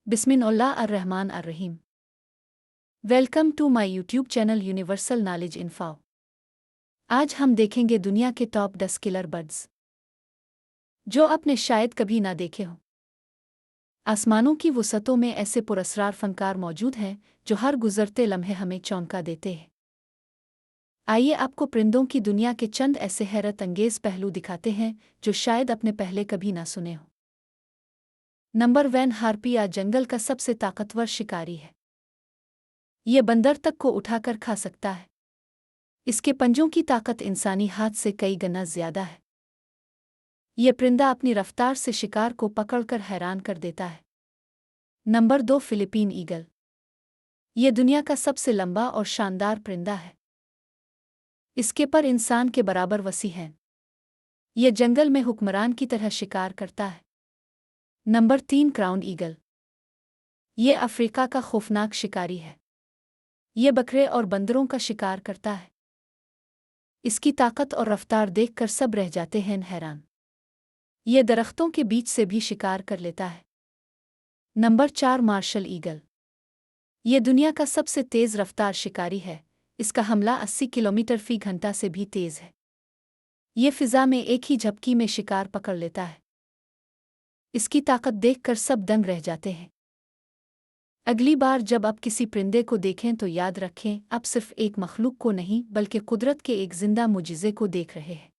बिस्मिल्लाहिर्रहमानिर्रहीम। Welcome to my YouTube channel universal knowledge info. आज हम देखेंगे दुनिया के टॉप 10 किलर बर्ड्स जो आपने शायद कभी ना देखे हों। आसमानों की वसतों में ऐसे पुरस्कार फनकार मौजूद हैं जो हर गुजरते लम्हे हमें चौंका देते हैं। आइए आपको परिंदों की दुनिया के चंद ऐसे हैरत अंगेज पहलू दिखाते हैं जो शायद आपने पहले कभी ना सुने हों। नंबर 1, हार्पी या जंगल का सबसे ताकतवर शिकारी है। ये बंदर तक को उठाकर खा सकता है। इसके पंजों की ताकत इंसानी हाथ से कई गुना ज्यादा है। ये परिंदा अपनी रफ्तार से शिकार को पकड़कर हैरान कर देता है। Number 2, Philippine eagle. ये दुनिया का सबसे लंबा और शानदार परिंदा है। इसके पर इंसान के बराबर वसी हैं। ये जंगल में हुक्मरान की तरह शिकार करता है। Number 3, crown eagle. ये अफ्रीका का खौफनाक शिकारी है। ये बकरे और बंदरों का शिकार करता है। इसकी ताकत और रफ्तार देखकर सब रह जाते हैं हैरान। ये दरख्तों के बीच से भी शिकार कर लेता है। Number 4, martial eagle. ये दुनिया का सबसे तेज़ रफ्तार शिकारी है। इसका हमला 80 किलोमीटर फी घंटा से भी तेज़ है। ये फिजा में एक ही झपकी में शिकार पकड़ लेता है। इसकी ताकत देखकर सब दंग रह जाते हैं। अगली बार जब आप किसी परिंदे को देखें तो याद रखें, आप सिर्फ एक मखलूक को नहीं बल्कि कुदरत के एक जिंदा मुजिज़े को देख रहे हैं।